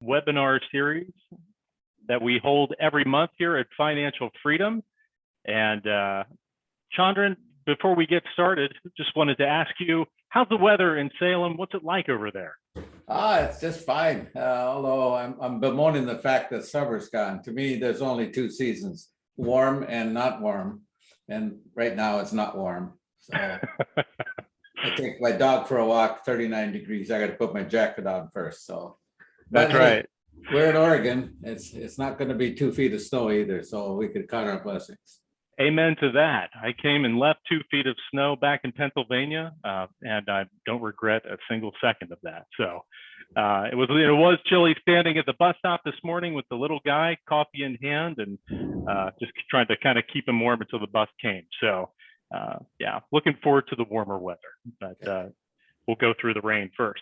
webinar series that we hold every month here at Financial Freedom. And Chandran, before we get started, just wanted to ask you, how's the weather in Salem? What's it like over there? It's just fine. Although I'm bemoaning the fact that summer's gone. To me, there's only two seasons, warm and not warm. And right now it's not warm. So I take my dog for a walk, 39 degrees. I got to put my jacket on first. So that's right. We're in Oregon. It's not going to be 2 feet of snow either. So we could count our blessings. Amen to that. I came and left 2 feet of snow back in Pennsylvania, and I don't regret a single second of that. So it was chilly standing at the bus stop this morning with the little guy, coffee in hand, and just trying to kind of keep him warm until the bus came. So yeah, looking forward to the warmer weather, but we'll go through the rain first.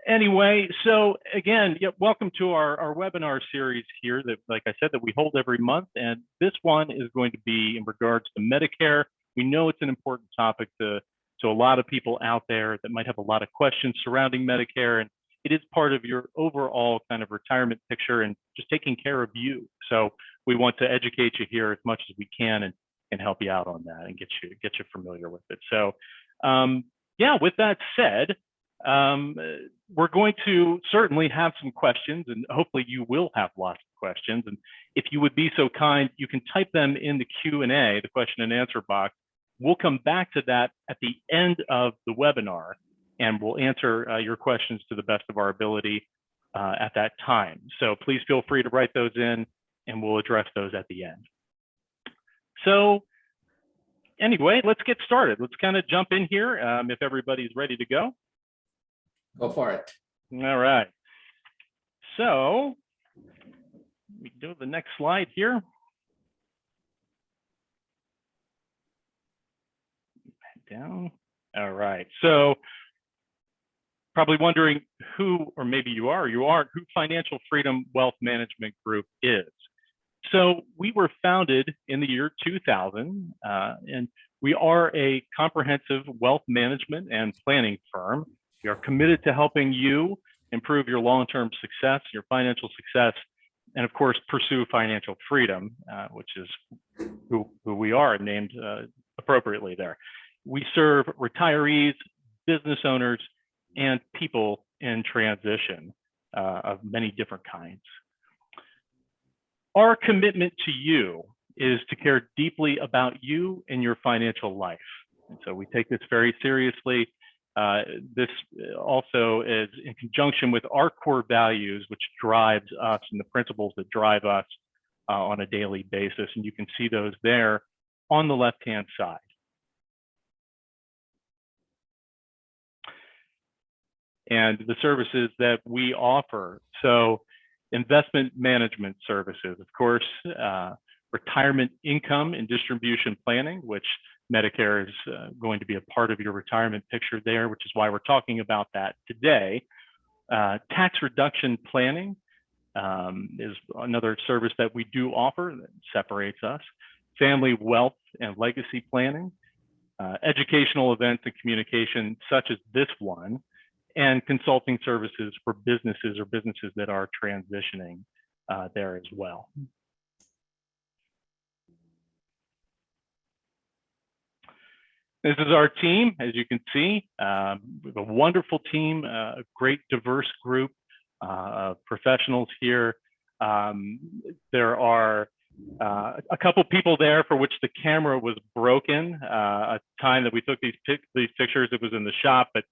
Anyway, so again, welcome to our webinar series here that, like I said, that we hold every month. And this one is going to be in regards to Medicare. We know it's an important topic to a lot of people out there that might have a lot of questions surrounding Medicare. And it is part of your overall kind of retirement picture and just taking care of you. So we want to educate you here as much as we can and help you out on that and get you familiar with it. So yeah, with that said, we're going to certainly have some questions, and hopefully you will have lots of questions. And if you would be so kind, you can type them in the Q&A, the question and answer box. We'll come back to that at the end of the webinar, and we'll answer your questions to the best of our ability at that time. So please feel free to write those in, and we'll address those at the end. So anyway, let's get started. Let's kind of jump in here if everybody's ready to go. Go for it. All right. So we go to the next slide here. Down. All right. So probably wondering who, or maybe you aren't, who Financial Freedom Wealth Management Group is. So we were founded in the year 2000, and we are a comprehensive wealth management and planning firm. We are committed to helping you improve your long-term success, your financial success, and of course, pursue financial freedom, which is who we are named appropriately there. We serve retirees, business owners, and people in transition of many different kinds. Our commitment to you is to care deeply about you and your financial life. And so we take this very seriously. This also is in conjunction with our core values, which drives us, and the principles that drive us on a daily basis. And you can see those there on the left-hand side. And the services that we offer. So investment management services, of course, retirement income and distribution planning, which Medicare is going to be a part of your retirement picture there, which is why we're talking about that today. Tax reduction planning is another service that we do offer that separates us. Family wealth and legacy planning, educational events and communication such as this one, and consulting services for businesses or businesses that are transitioning there as well. This is our team, as you can see. We have a wonderful team, a great diverse group of professionals here. There are a couple people there for which the camera was broken. A time that we took these pictures, it was in the shop, but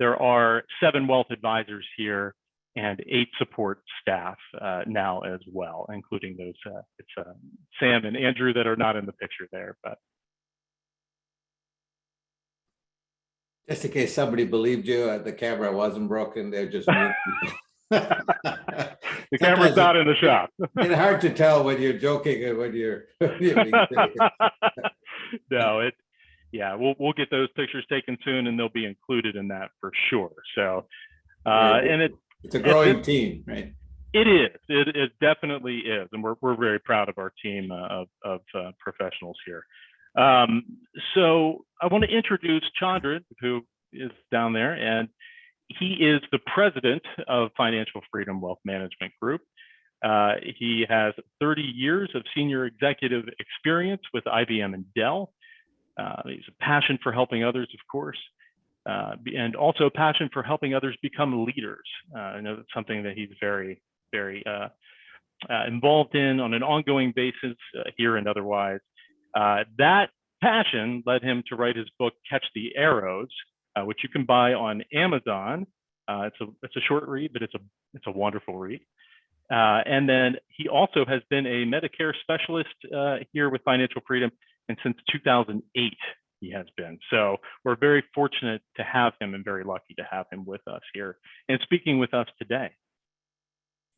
there are 7 wealth advisors here and 8 support staff now as well, including those, it's Sam and Andrew that are not in the picture there, but. Just in case somebody believed you, the camera wasn't broken, they're just the camera's not in the shop. It's hard to tell when you're joking and when you're being serious. No, yeah, we'll get those pictures taken soon, and they'll be included in that for sure. So, and it's a growing team, right? It is. It definitely is, and we're very proud of our team of professionals here. So I want to introduce Chandran, who is down there, and He is the president of Financial Freedom Wealth Management Group. He has 30 years of senior executive experience with IBM and Dell. He's a passion for helping others, of course, and also a passion for helping others become leaders. I know that's something that he's very, very involved in on an ongoing basis here and otherwise. That passion led him to write his book, Catch the Arrows, which you can buy on Amazon. It's a short read, but it's a wonderful read. And then he also has been a Medicare specialist here with Financial Freedom, and since 2008 he has been. So we're very fortunate to have him and very lucky to have him with us here and speaking with us today.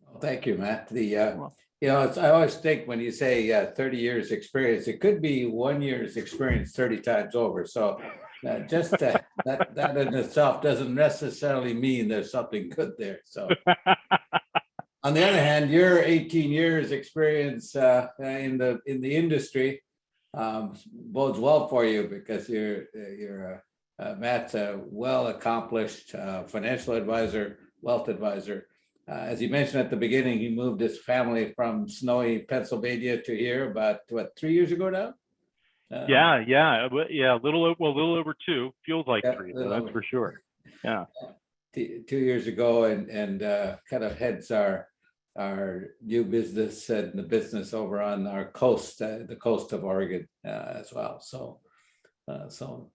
Well, thank you, Matt. I always think when you say 30 years experience, it could be 1 year's experience 30 times over. So that in itself doesn't necessarily mean there's something good there. So on the other hand, your 18 years experience in the industry bodes well for you, because Matt's a well-accomplished financial advisor, wealth advisor. As you mentioned at the beginning, he moved his family from snowy Pennsylvania to here about 3 years ago now? A little over 2. Feels like 3, so that's for sure. Yeah, 2 years ago, and kind of heads our new business and the business over on our coast, the coast of Oregon as well. So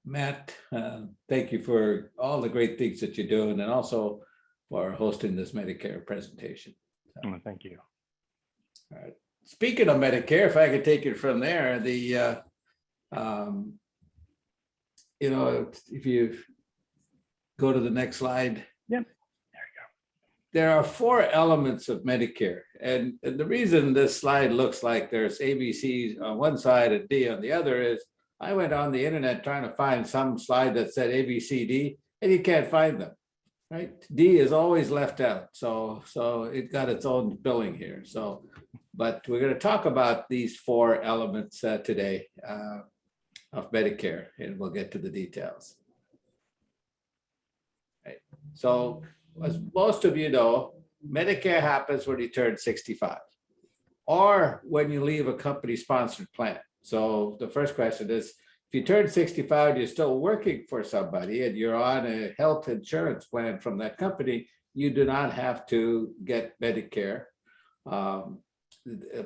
Matt, thank you for all the great things that you're doing, and also for hosting this Medicare presentation. Thank you. All right. Speaking of Medicare, if I could take it from there, if you go to the next slide. Yep. There are 4 elements of Medicare. And the reason this slide looks like there's ABCs on one side and D on the other is I went on the internet trying to find some slide that said ABCD, and you can't find them, right? D is always left out. So it got its own billing here. But we're going to talk about these 4 elements today of Medicare, and we'll get to the details. Right. So as most of you know, Medicare happens when you turn 65 or when you leave a company-sponsored plan. So the first question is, if you turn 65, you're still working for somebody and you're on a health insurance plan from that company, you do not have to get Medicare.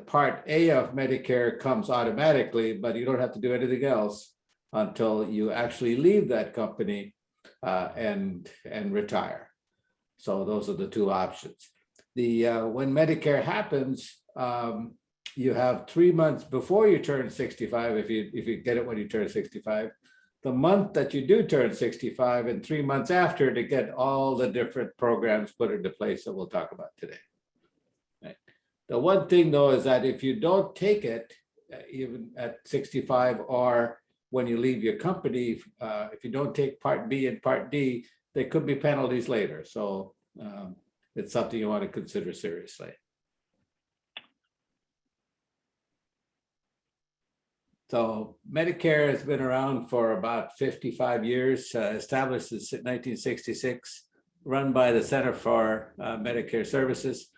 Part A of Medicare comes automatically, but you don't have to do anything else until you actually leave that company and retire. So those are the 2 options. When Medicare happens, you have 3 months before you turn 65, if you get it when you turn 65, the month that you do turn 65, and 3 months after to get all the different programs put into place that we'll talk about today. Right. The one thing though is that if you don't take it, even at 65 or when you leave your company, if you don't take Part B and Part D, there could be penalties later. So it's something you want to consider seriously. So Medicare has been around for about 55 years, established in 1966, run by the Center for Medicare Services.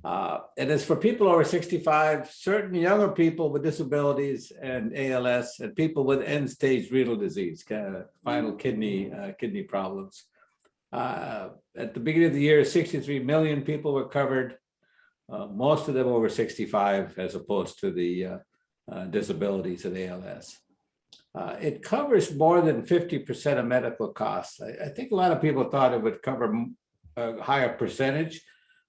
And it's for people over 65, certain younger people with disabilities and ALS, and people with end-stage renal disease, kind of final kidney problems. At the beginning of the year, 63 million people were covered, most of them over 65, as opposed to the disabilities and ALS. It covers more than 50% of medical costs. I think a lot of people thought it would cover a higher percentage,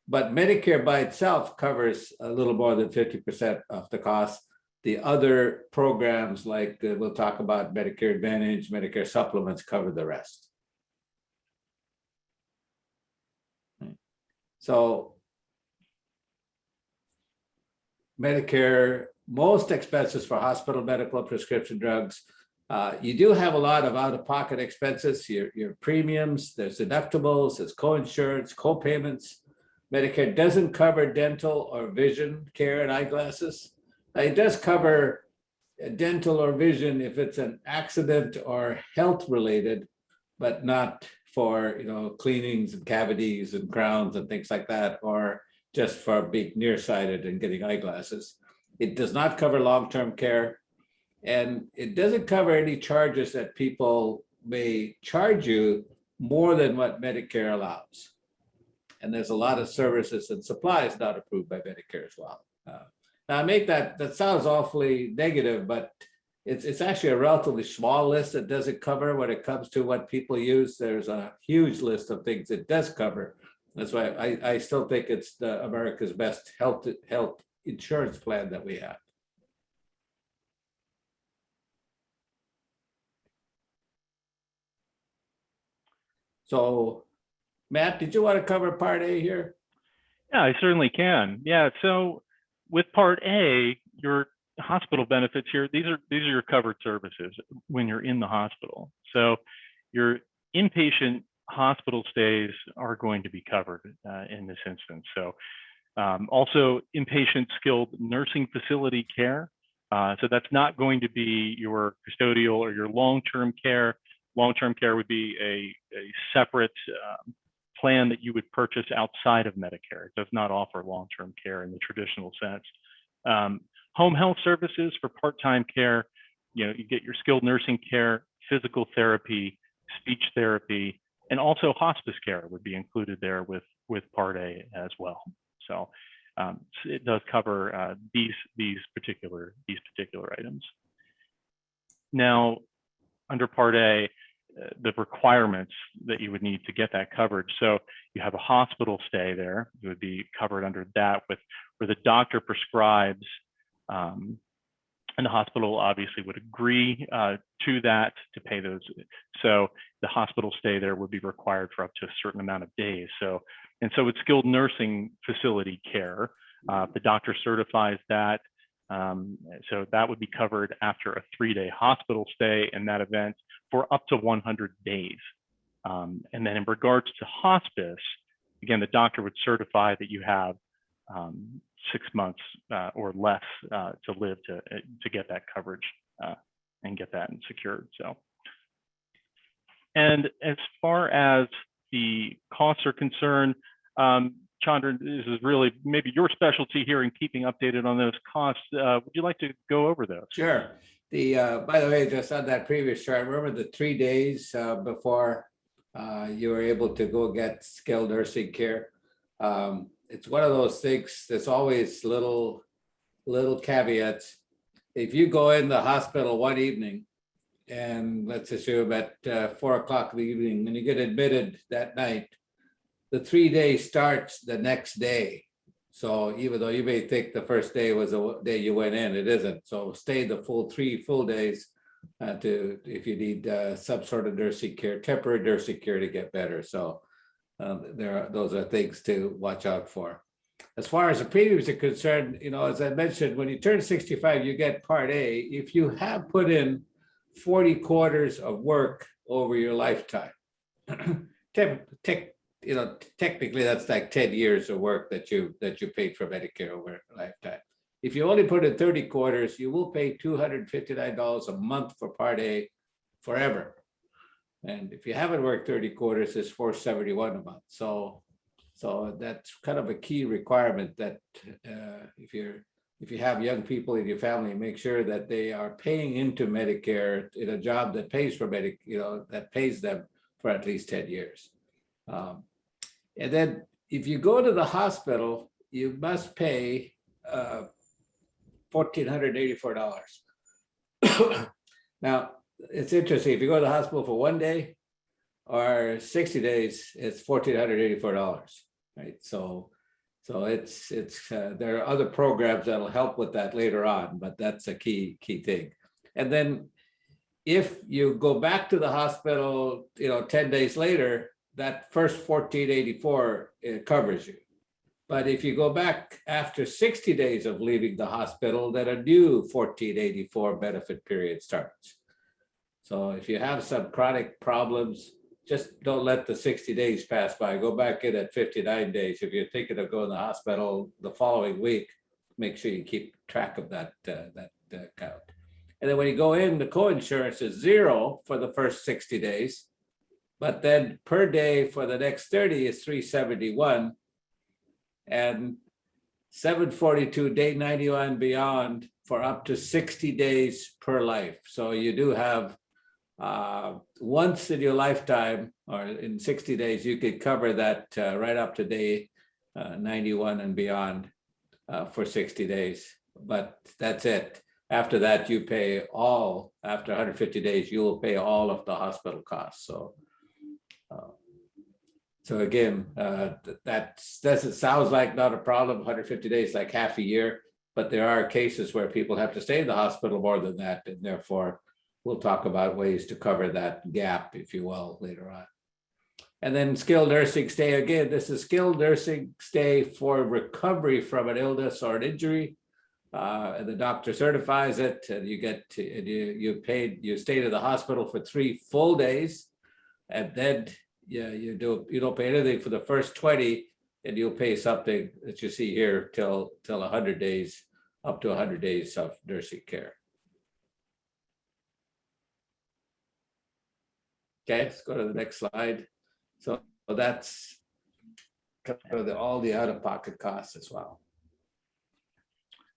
but Medicare by itself covers a little more than 50% of the cost. The other programs, like we'll talk about Medicare Advantage, Medicare supplements, cover the rest. So Medicare, most expenses for hospital, medical, prescription drugs. You do have a lot of out-of-pocket expenses, your premiums, there's deductibles, there's co-insurance, co-payments. Medicare doesn't cover dental or vision care and eyeglasses. It does cover dental or vision if it's an accident or health related, but not for, cleanings and cavities and crowns and things like that, or just for being nearsighted and getting eyeglasses. It does not cover long-term care, and it doesn't cover any charges that people may charge you more than what Medicare allows. And there's a lot of services and supplies not approved by Medicare as well. Now I make that sounds awfully negative, but it's actually a relatively small list that doesn't cover when it comes to what people use. There's a huge list of things it does cover. That's why I still think it's America's best health insurance plan that we have. So, Matt, did you want to cover Part A here? Yeah, I certainly can. Yeah, so with Part A, your hospital benefits here, these are your covered services when you're in the hospital. So your inpatient hospital stays are going to be covered in this instance. So also inpatient skilled nursing facility care. So that's not going to be your custodial or your long-term care. Long-term care would be a separate plan that you would purchase outside of Medicare. It does not offer long-term care in the traditional sense. Home health services for part-time care, you get your skilled nursing care, physical therapy, speech therapy, and also hospice care would be included there with Part A as well. So it does cover these particular items. Now, under Part A, the requirements that you would need to get that coverage. So you have a hospital stay there, you would be covered under that where the doctor prescribes, and the hospital obviously would agree to that to pay those. So the hospital stay there would be required for up to a certain amount of days. So it's skilled nursing facility care. The doctor certifies that. So that would be covered after a 3-day hospital stay in that event for up to 100 days. And then in regards to hospice, again, the doctor would certify that you have 6 months or less to live to get that coverage and get that secured. So, and as far as the costs are concerned, Chandran, this is really maybe your specialty here in keeping updated on those costs. Would you like to go over those? Sure. By the way, just on that previous chart, remember the 3 days before you were able to go get skilled nursing care? It's one of those things. There's always little caveats. If you go in the hospital one evening, and let's assume at 4 o'clock in the evening, and you get admitted that night, the 3 days starts the next day. So even though you may think the first day was the day you went in, it isn't. So stay the full 3 full days if you need some sort of nursing care, temporary nursing care to get better. So those are things to watch out for. As far as the premiums are concerned, as I mentioned, when you turn 65, you get Part A. If you have put in 40 quarters of work over your lifetime, technically that's like 10 years of work that you paid for Medicare over a lifetime. If you only put in 30 quarters, you will pay $259 a month for Part A forever. And if you haven't worked 30 quarters, it's $471 a month. So that's kind of a key requirement that if you have young people in your family, make sure that they are paying into Medicare in a job that pays for Medicare, that pays them for at least 10 years. And then if you go to the hospital, you must pay $1,484. Now, it's interesting. If you go to the hospital for 1 day or 60 days, it's $1,484, right? So it's there are other programs that'll help with that later on, but that's a key thing. And then if you go back to the hospital, 10 days later, that first $1,484 it covers you. But if you go back after 60 days of leaving the hospital, then a new $1,484 benefit period starts. So if you have some chronic problems, just don't let the 60 days pass by. Go back in at 59 days. If you're thinking of going to the hospital the following week, make sure you keep track of that count. And then when you go in, the co-insurance is 0 for the first 60 days. But then per day for the next 30 is $371, and $742 day 91 beyond for up to 60 days per life. So you do have once in your lifetime, or in 60 days, you could cover that right up to day 91 and beyond for 60 days. But that's it. After that, you pay all, after 150 days, you will pay all of the hospital costs. So again, that sounds like not a problem. 150 days, like half a year, but there are cases where people have to stay in the hospital more than that, and therefore we'll talk about ways to cover that gap, if you will, later on. And then skilled nursing stay, again, this is skilled nursing stay for recovery from an illness or an injury. And the doctor certifies it, and you get to, and you stay in the hospital for 3 full days, and then you don't pay anything for the first 20, and you'll pay something that you see here till 100 days, up to 100 days of nursing care. Okay, let's go to the next slide. So that's kind of all the out-of-pocket costs as well.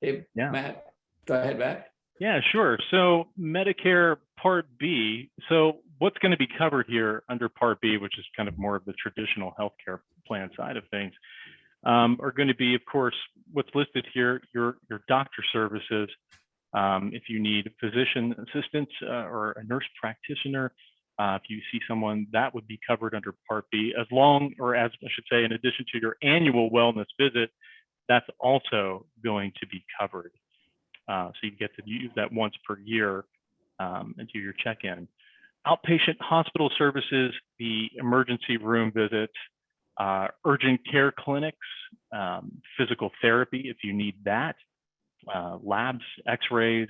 Hey, Yeah. Matt, go ahead, Matt. Yeah, sure. So Medicare Part B. So what's going to be covered here under Part B, which is kind of more of the traditional healthcare plan side of things, are going to be, of course, what's listed here, your doctor services. If you need physician assistants or a nurse practitioner, if you see someone, that would be covered under Part B, as long, or as I should say, in addition to your annual wellness visit, that's also going to be covered. So you get to use that once per year and do your check-in. Outpatient hospital services, the emergency room visits, urgent care clinics, physical therapy if you need that, labs, x-rays,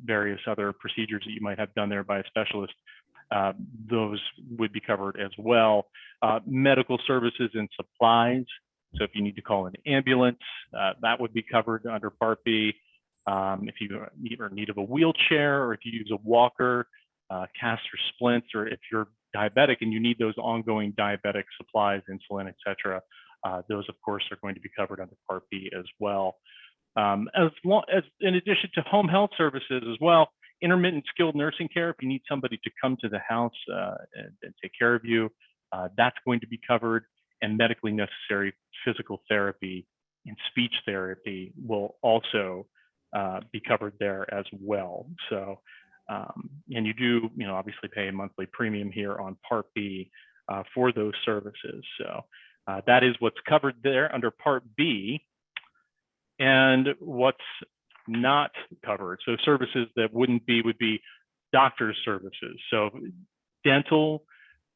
various other procedures that you might have done there by a specialist, those would be covered as well. Medical services and supplies. So if you need to call an ambulance, that would be covered under Part B. If you are in need of a wheelchair, or if you use a walker, caster splints, or if you're diabetic and you need those ongoing diabetic supplies, insulin, et cetera, those of course are going to be covered under Part B as well. As in addition to home health services as well, intermittent skilled nursing care, if you need somebody to come to the house and take care of you, that's going to be covered. And medically necessary physical therapy and speech therapy will also be covered there as well. So, and you do, obviously pay a monthly premium here on Part B for those services. So that is what's covered there under Part B. And what's not covered, so services that wouldn't be, would be doctor's services. So dental,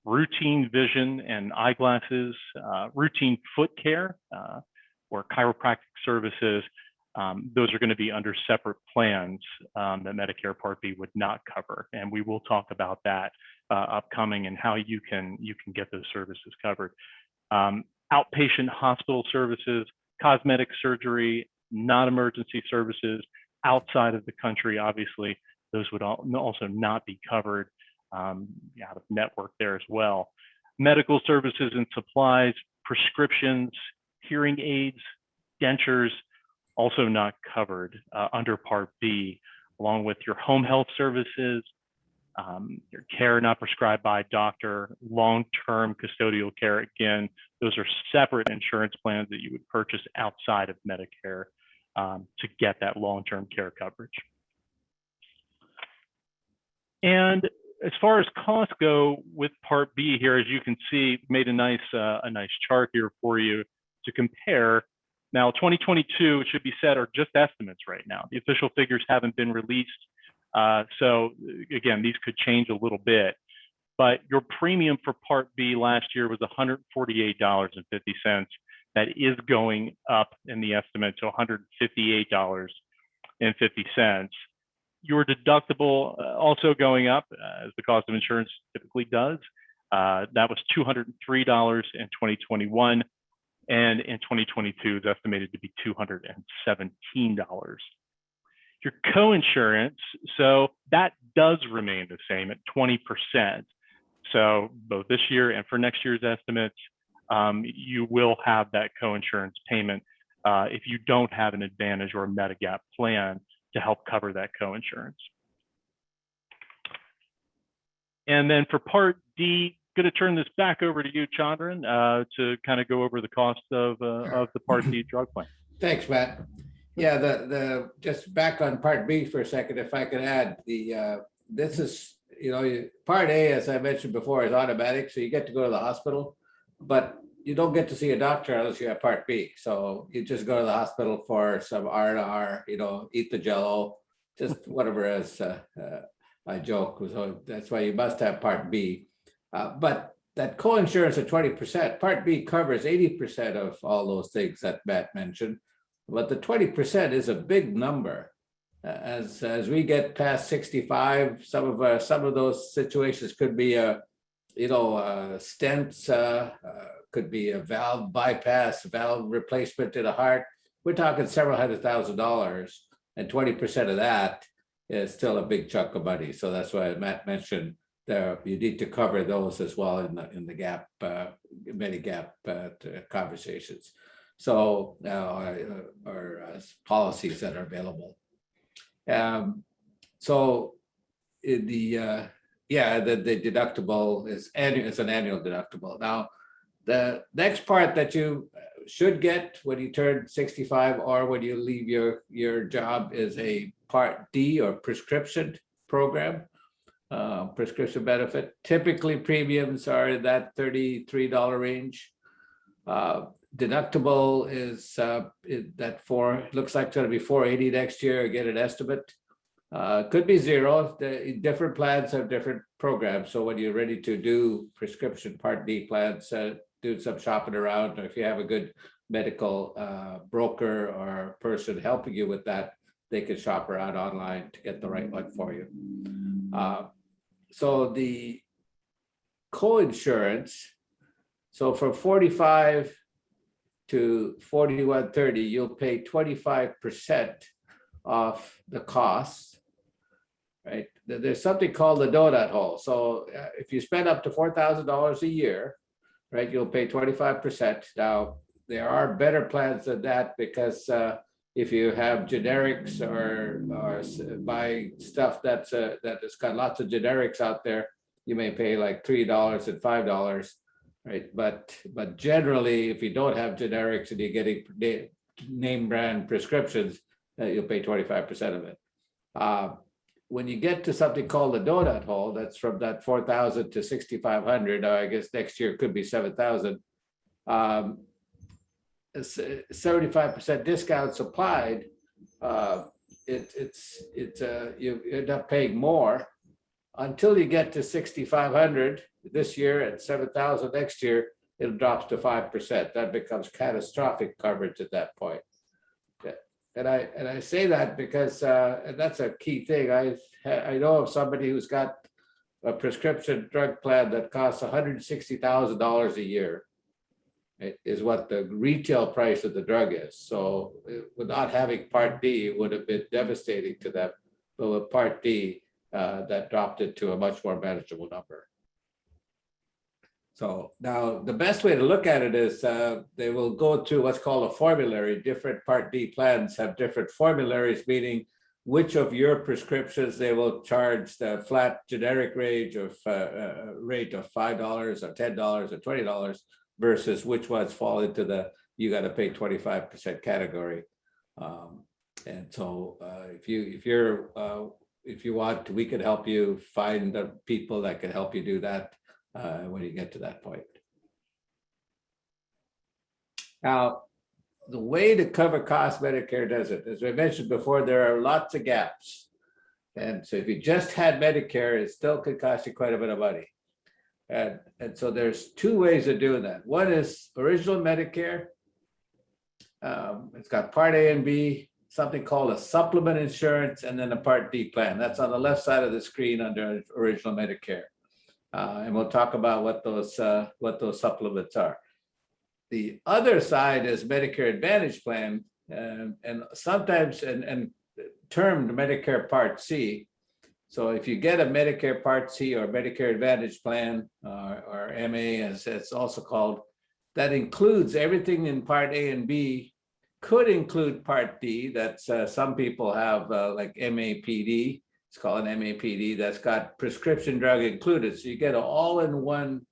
routine vision and eyeglasses, routine foot care, or chiropractic services, those are going to be under separate plans that Medicare Part B would not cover. And we will talk about that upcoming and how you can get those services covered. Outpatient hospital services, cosmetic surgery, non-emergency services outside of the country, obviously, those would also not be covered out of network there as well. Medical services and supplies, prescriptions, hearing aids, dentures, also not covered under Part B, along with your home health services, your care not prescribed by a doctor, long-term custodial care. Again, those are separate insurance plans that you would purchase outside of Medicare to get that long-term care coverage. And as far as costs go with Part B here, as you can see, made a nice chart here for you to compare. Now, 2022, it should be said, are just estimates right now. The official figures haven't been released. So again, these could change a little bit, but your premium for Part B last year was $148.50. That is going up in the estimate to $158.50. Your deductible also going up as the cost of insurance typically does. That was $203 in 2021, and in 2022 is estimated to be $217. Your coinsurance, so that does remain the same at 20%. So both this year and for next year's estimates, you will have that coinsurance payment if you don't have an Advantage or a Medigap plan to help cover that coinsurance. And then for Part D, going to turn this back over to you, Chandran, to kind of go over the cost of the Part D drug plan. Thanks, Matt. Yeah, the just back on Part B for a second, if I could add, this is, Part A, as I mentioned before, is automatic, so you get to go to the hospital, but you don't get to see a doctor unless you have Part B. So you just go to the hospital for some R&R, eat the Jello, just whatever, as I joke. So that's why you must have Part B. But that coinsurance of 20%, Part B covers 80% of all those things that Matt mentioned. But the 20% is a big number. As we get past 65, some of those situations could be stents, could be a valve bypass, valve replacement to the heart. We're talking several $100,000, and 20% of that is still a big chunk of money. So that's why Matt mentioned there you need to cover those as well in the gap, Medigap conversations. So our policies that are available. So the deductible is annual. It's an annual deductible. Now, the next part that you should get when you turn 65 or when you leave your job is a Part D or prescription program, prescription benefit. Typically, premiums are in that $33 range. Deductible is looks like it's going to be $480 next year. Get an estimate. Could be zero. The different plans have different programs. So when you're ready to do prescription Part D plans, do some shopping around, or if you have a good medical broker or person helping you with that, they can shop around online to get the right one for you. So the coinsurance, so from 45 to 4130, you'll pay 25% of the cost, right? There's something called the donut hole. So if you spend up to $4,000 a year, right, you'll pay 25%. Now, there are better plans than that because if you have generics or buy stuff that has got lots of generics out there, you may pay like $3 and $5, right? But generally, if you don't have generics and you're getting name brand prescriptions, you'll pay 25% of it. When you get to something called the donut hole, that's from that 4,000 to 6,500. I guess next year could be 7,000. 75% discounts applied. You end up paying more until you get to 6,500 this year and 7,000 next year. It drops to 5%. That becomes catastrophic coverage at that point. And I say that because and that's a key thing. I know of somebody who's got a prescription drug plan that costs $160,000 a year. It is what the retail price of the drug is. So without having Part D, it would have been devastating to them. But with Part D, that dropped it to a much more manageable number. So now the best way to look at it is they will go to what's called a formulary. Different Part D plans have different formularies, meaning which of your prescriptions they will charge the flat generic range of rate of $5 or $10 or $20 versus which ones fall into the you got to pay 25% category. And so if you want, we can help you find the people that can help you do that. When you get to that point. Now, the way to cover cost Medicare does it, as I mentioned before, there are lots of gaps. And so if you just had Medicare, it still could cost you quite a bit of money. And so there's two ways of doing that. One is original Medicare. It's got Part A and B, something called a supplement insurance, and then a Part D plan. That's on the left side of the screen under original Medicare. And we'll talk about what those supplements are. The other side is Medicare Advantage plan, and sometimes, and termed Medicare Part C. So if you get a Medicare Part C or Medicare Advantage plan, or MA as it's also called, that includes everything in Part A and B, could include Part D. That's some people have like MAPD. It's called an MAPD that's got prescription drug included. So you get an all-in-one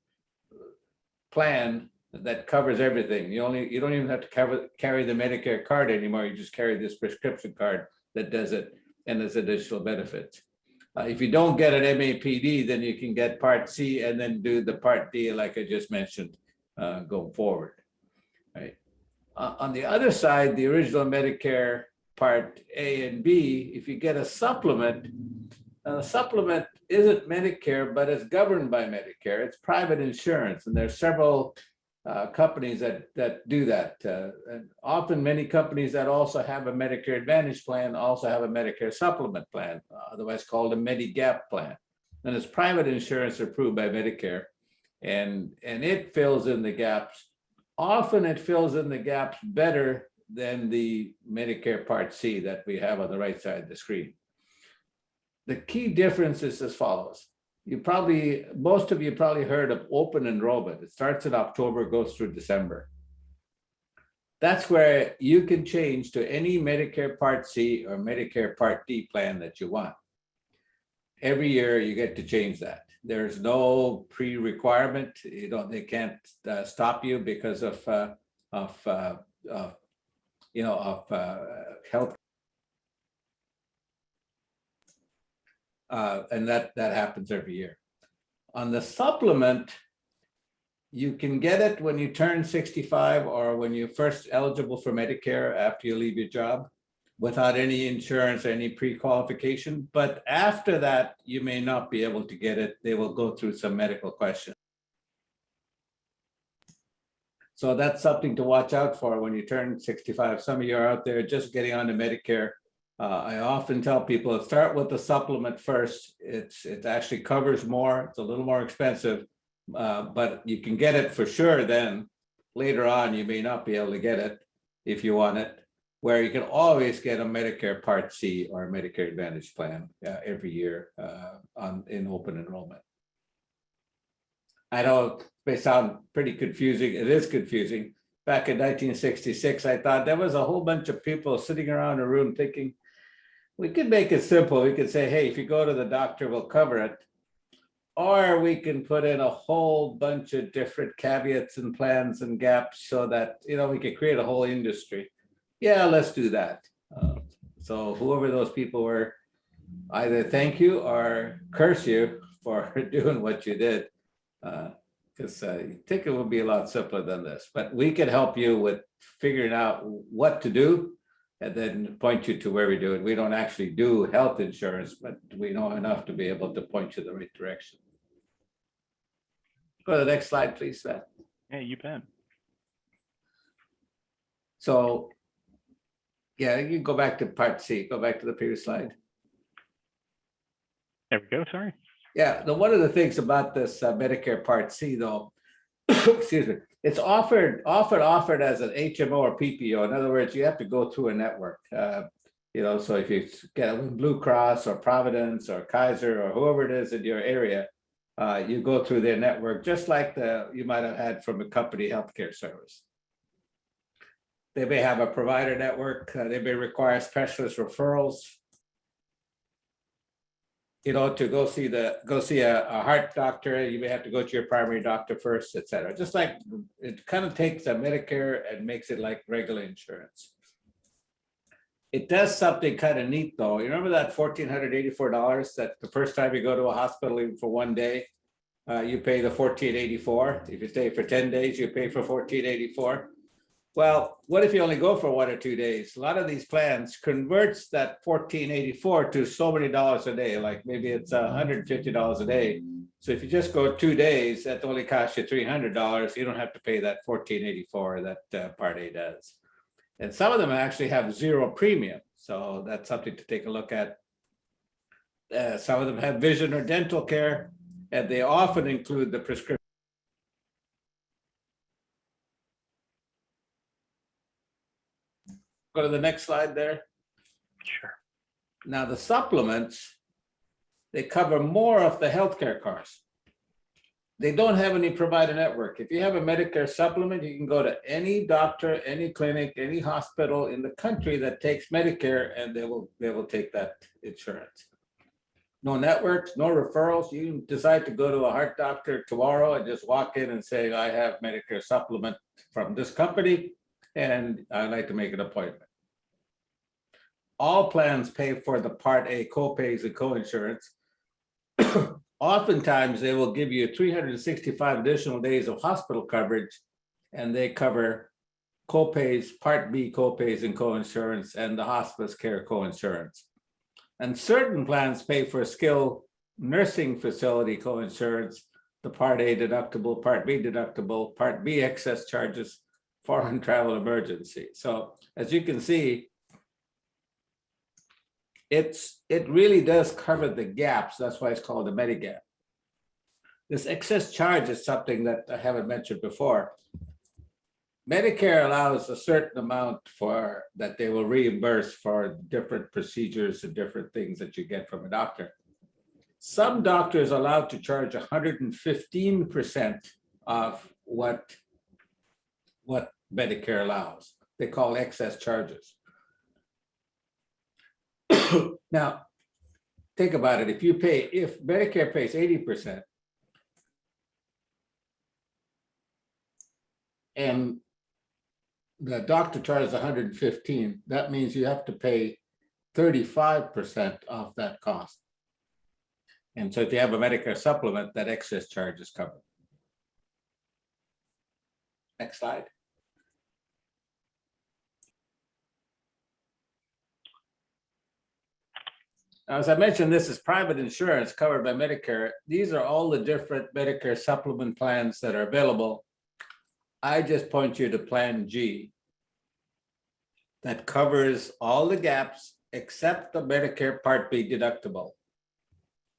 plan that covers everything. You don't even have to carry the Medicare card anymore. You just carry this prescription card that does it, and there's additional benefits. If you don't get an MAPD, then you can get Part C and then do the Part D, like I just mentioned, going forward. Right. On the other side, the original Medicare Part A and B, if you get a supplement, the supplement isn't Medicare, but it's governed by Medicare. It's private insurance, and there's several companies that do that. And often many companies that also have a Medicare Advantage plan also have a Medicare supplement plan, otherwise called a Medigap plan. And it's private insurance approved by Medicare, and it fills in the gaps. Often it fills in the gaps better than the Medicare Part C that we have on the right side of the screen. The key difference is as follows. Most of you probably heard of open enrollment. It starts in October, goes through December. That's where you can change to any Medicare Part C or Medicare Part D plan that you want. Every year you get to change that. There's no pre-requirement. They can't stop you because of health. And that happens every year. On the supplement, you can get it when you turn 65 or when you're first eligible for Medicare after you leave your job, without any insurance or any pre-qualification. But after that, you may not be able to get it. They will go through some medical questions. So that's something to watch out for when you turn 65. Some of you are out there just getting onto Medicare. I often tell people, start with the supplement first. It actually covers more. It's a little more expensive, but you can get it for sure. Then later on, you may not be able to get it if you want it, where you can always get a Medicare Part C or a Medicare Advantage plan every year in open enrollment. I know it may sound pretty confusing. It is confusing. Back in 1966, I thought there was a whole bunch of people sitting around a room thinking, we could make it simple. We could say, hey, if you go to the doctor, we'll cover it. Or we can put in a whole bunch of different caveats and plans and gaps so that, we could create a whole industry. Yeah, let's do that. So whoever those people were, either thank you or curse you for doing what you did. Because I think it would be a lot simpler than this. But we can help you with figuring out what to do and then point you to where we do it. We don't actually do health insurance, but we know enough to be able to point you the right direction. Go to the next slide, please, Matt. Yeah, you bet. So, yeah, you can go back to Part C. Go back to the previous slide. There we go, sorry. Yeah, one of the things about this Medicare Part C, though, excuse me, it's offered as an HMO or PPO. In other words, you have to go through a network. So if you get Blue Cross or Providence or Kaiser or whoever it is in your area, you go through their network, just like you might have had from a company healthcare service. They may have a provider network. They may require specialist referrals. To go see a heart doctor, you may have to go to your primary doctor first, et cetera. Just like it kind of takes a Medicare and makes it like regular insurance. It does something kind of neat though. You remember that $1,484 that the first time you go to a hospital even for one day, you pay the $1,484. If you stay for 10 days, you pay for $1,484. Well, what if you only go for 1 or 2 days? A lot of these plans converts that $1,484 to so many dollars a day, like maybe it's $150 a day. So if you just go 2 days, that only costs you $300. You don't have to pay that $1,484 that Part A does. And some of them actually have zero premium. So that's something to take a look at. Some of them have vision or dental care, and they often include the prescription. Go to the next slide there. Sure. Now, the supplements, they cover more of the healthcare costs. They don't have any provider network. If you have a Medicare supplement, you can go to any doctor, any clinic, any hospital in the country that takes Medicare, and they will take that insurance. No networks, no referrals. You can decide to go to a heart doctor tomorrow and just walk in and say, I have Medicare supplement from this company, and I'd like to make an appointment. All plans pay for the Part A co-pays and co-insurance. Oftentimes, they will give you 365 additional days of hospital coverage, and they cover co-pays, Part B co-pays and co-insurance, and the hospice care co-insurance. And certain plans pay for skilled nursing facility co-insurance, the Part A deductible, Part B deductible, Part B excess charges, foreign travel emergency. So as you can see, it really does cover the gaps. That's why it's called a Medigap. This excess charge is something that I haven't mentioned before. Medicare allows a certain amount for that they will reimburse for different procedures and different things that you get from a doctor. Some doctors are allowed to charge 115% of what Medicare allows. They call excess charges. Now, think about it. If Medicare pays 80% and the doctor charges 115, that means you have to pay 35% of that cost. And so if you have a Medicare supplement, that excess charge is covered. Next slide. As I mentioned, this is private insurance covered by Medicare. These are all the different Medicare supplement plans that are available. I just point you to Plan G that covers all the gaps except the Medicare Part B deductible.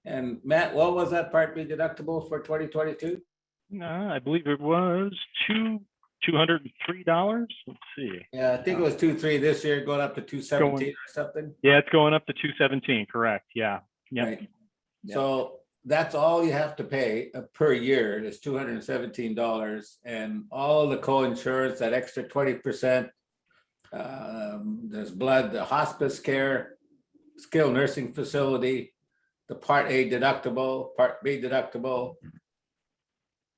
And Matt, what was that Part B deductible for 2022? I believe it was $203. Let's see. Yeah, I think it was 2.3 this year, going up to 217 or something. Yeah, it's going up to 217. Correct. Yeah. Yep. Right. Yep. So that's all you have to pay per year is $217, and all the co-insurance, that extra 20%. There's blood, the hospice care, skilled nursing facility, the Part A deductible, Part B deductible.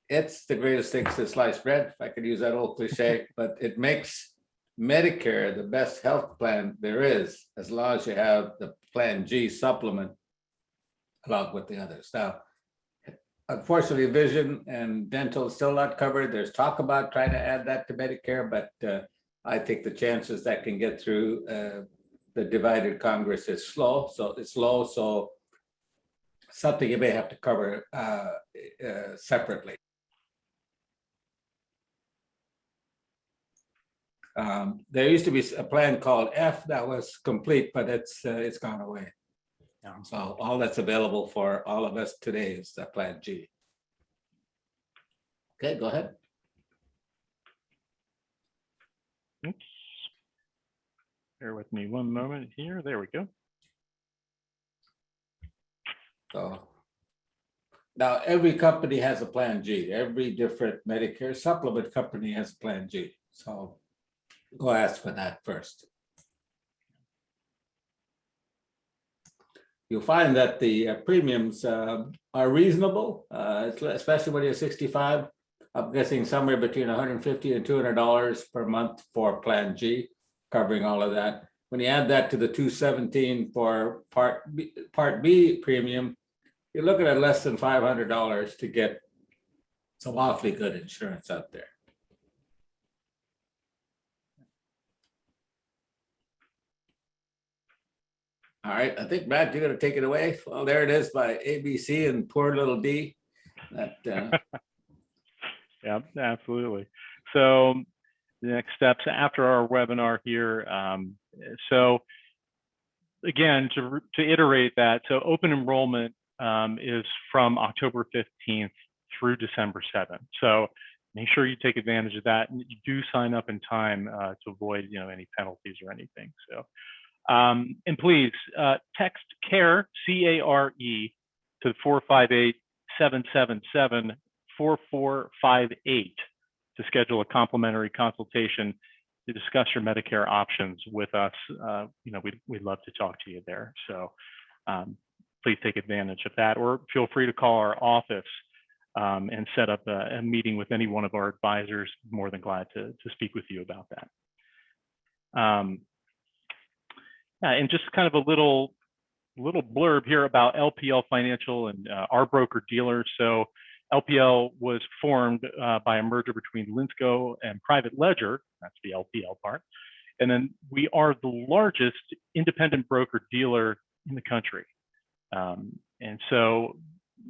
It's the greatest thing since sliced bread, if I could use that old cliche, but it makes Medicare the best health plan there is, as long as you have the Plan G supplement along with the others. Now, unfortunately, vision and dental is still not covered. There's talk about trying to add that to Medicare, but I think the chances that can get through the divided Congress is slow. So it's low. So something you may have to cover separately. There used to be a plan called F that was complete, but it's gone away. Yeah. So all that's available for all of us today is that Plan G. Okay, go ahead. Oops. Bear with me one moment here. There we go. So now every company has a Plan G. Every different Medicare supplement company has a Plan G. So go ask for that first. You'll find that the premiums are reasonable, especially when you're 65. I'm guessing somewhere between $150 and $200 per month for Plan G, covering all of that. When you add that to the $217 for Part B premium, you're looking at less than $500 to get some awfully good insurance out there. All right, I think, Matt, you're going to take it away. Well, there it is by ABC and poor little D. That, Yeah, absolutely. So the next steps after our webinar here. So again, to iterate that, so open enrollment is from October 15th through December 7th. So make sure you take advantage of that, and you do sign up in time to avoid any penalties or anything. So And please text CARE, C-A-R-E, to 458-777-4458 to schedule a complimentary consultation to discuss your Medicare options with us. We'd love to talk to you there. So please take advantage of that, or feel free to call our office and set up a meeting with any one of our advisors. More than glad to speak with you about that. And just kind of a little blurb here about LPL Financial and our broker dealer. So LPL was formed by a merger between Linsco and Private Ledger. That's the LPL part. And then we are the largest independent broker dealer in the country. And so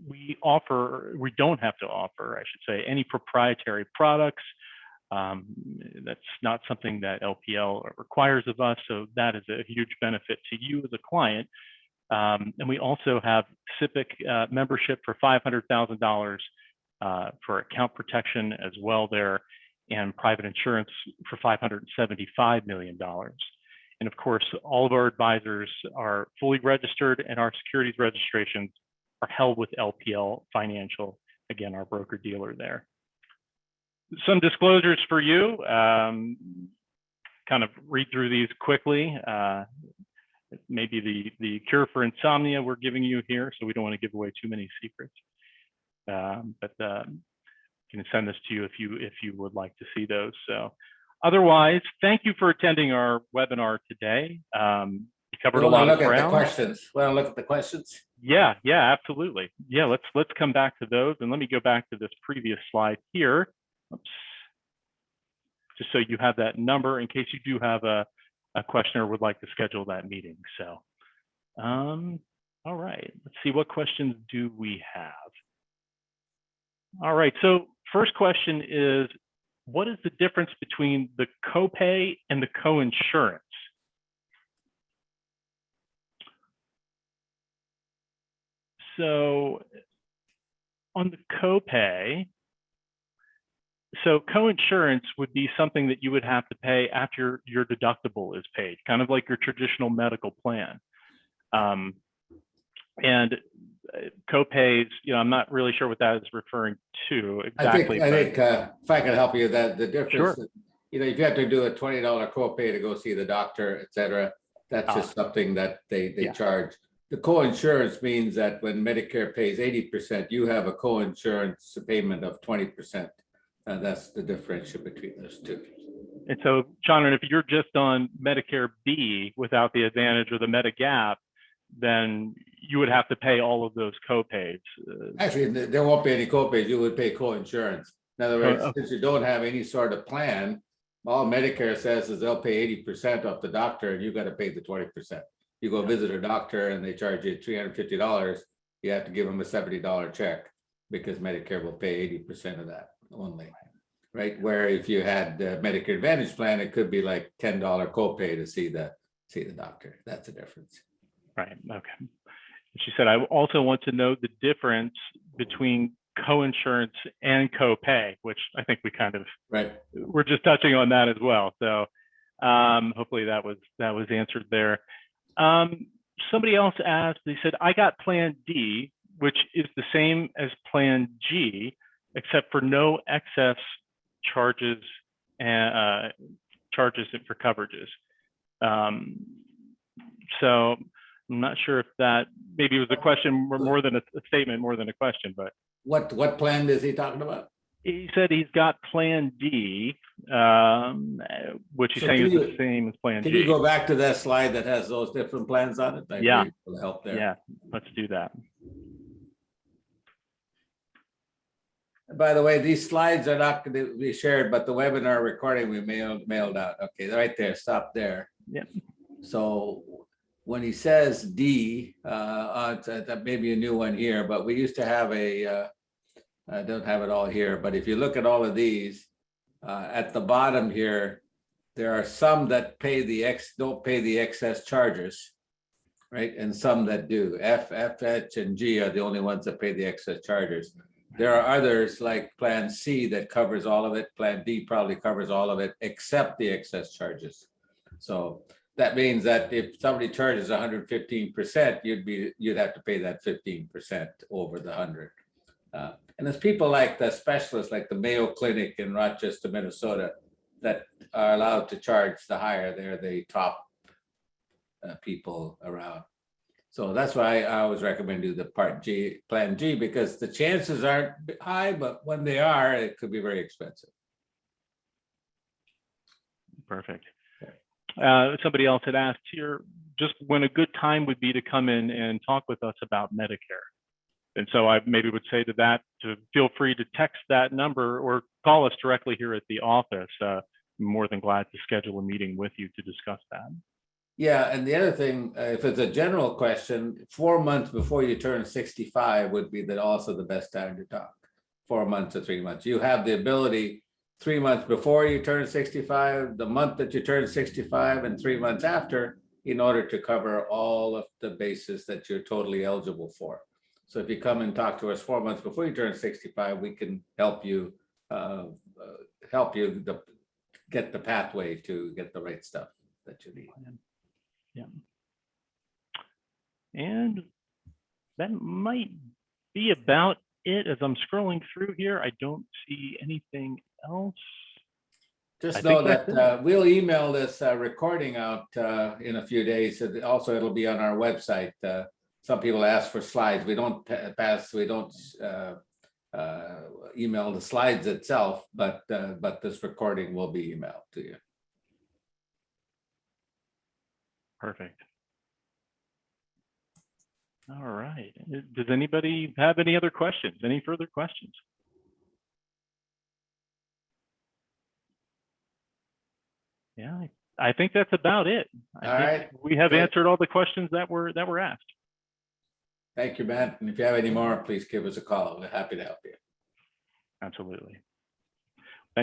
we don't have to offer, I should say, any proprietary products. That's not something that LPL requires of us. So that is a huge benefit to you as a client. And we also have SIPC membership for $500,000 for account protection as well there, and private insurance for $575 million. And of course, all of our advisors are fully registered, and our securities registrations are held with LPL Financial, again, our broker dealer there. Some disclosures for you, kind of read through these quickly. Maybe the cure for insomnia we're giving you here, so we don't want to give away too many secrets. But can send this to you if you would like to see those. So otherwise, thank you for attending our webinar today. We covered a lot of ground. Look at the questions. Want to look at the questions? Yeah, absolutely. Yeah, let's come back to those, and let me go back to this previous slide here. Oops. Just so you have that number in case you do have a question or would like to schedule that meeting. So, all right, let's see, what questions do we have? All right, so first question is, what is the difference between the copay and the coinsurance? So on the copay, so coinsurance would be something that you would have to pay after your deductible is paid, kind of like your traditional medical plan. And copays, I'm not really sure what that is referring to exactly. I think if I can help you, that the difference, sure. If you have to do a $20 copay to go see the doctor, et cetera, that's just something that they charge. The coinsurance means that when Medicare pays 80%, you have a coinsurance payment of 20%. That's the differential between those two. And so, Chandran, if you're just on Medicare B without the Advantage or the Medigap, then you would have to pay all of those copays. Actually, there won't be any copays. You would pay coinsurance. In other words, since you don't have any sort of plan, all Medicare says is they'll pay 80% off the doctor, and you got to pay the 20%. You go visit a doctor and they charge you $350. You have to give them a $70 check because Medicare will pay 80% of that only, right? Where if you had the Medicare Advantage plan, it could be like $10 copay to see the doctor. That's the difference. Right. Okay. She said, I also want to know the difference between coinsurance and copay, which I think we kind of we're just touching on that as well. So hopefully that was answered there. Somebody else asked, they said, I got Plan D, which is the same as Plan G, except for no excess charges and charges for coverages. So I'm not sure if that maybe was a question more than a statement, more than a question, but what plan is he talking about? He said he's got Plan D, which he's saying is the same as Plan G. Can you go back to that slide that has those different plans on it? Yeah, will help there. Yeah, let's do that. By the way, these slides are not going to be shared, but the webinar recording we mailed out. Okay, right there, stop there. Yeah. So when he says D, that may be a new one here, but we used to have I don't have it all here, but if you look at all of these, at the bottom here, there are some that don't pay the excess charges, right? And some that do. F, H, and G are the only ones that pay the excess charges. There are others like Plan C that covers all of it. Plan D probably covers all of it except the excess charges. So that means that if somebody charges 115%, you'd have to pay that 15% over the 100. And there's people like the specialists, like the Mayo Clinic in Rochester, Minnesota, that are allowed to charge the higher. They're the top people around. So that's why I always recommend do the Part G, Plan G, because the chances aren't high, but when they are, it could be very expensive. Perfect. Somebody else had asked here just when a good time would be to come in and talk with us about Medicare. And so I maybe would say to that, to feel free to text that number or call us directly here at the office. I'm more than glad to schedule a meeting with you to discuss that. Yeah, and the other thing, if it's a general question, 4 months before you turn 65 would be also the best time to talk. 4 months or 3 months. You have the ability 3 months before you turn 65, the month that you turn 65, and 3 months after, in order to cover all of the bases that you're totally eligible for. So if you come and talk to us 4 months before you turn 65, we can help you get the pathway to get the right stuff that you need. Yeah. And that might be about it. As I'm scrolling through here, I don't see anything else. Just know that we'll email this recording out in a few days. Also, it'll be on our website. Some people ask for slides. We don't email the slides itself, but this recording will be emailed to you. Perfect. All right. Does anybody have any other questions? Any further questions? Yeah, I think that's about it. I think we have answered all the questions that were asked. Thank you, Matt. And if you have any more, please give us a call. We're happy to help you. Absolutely.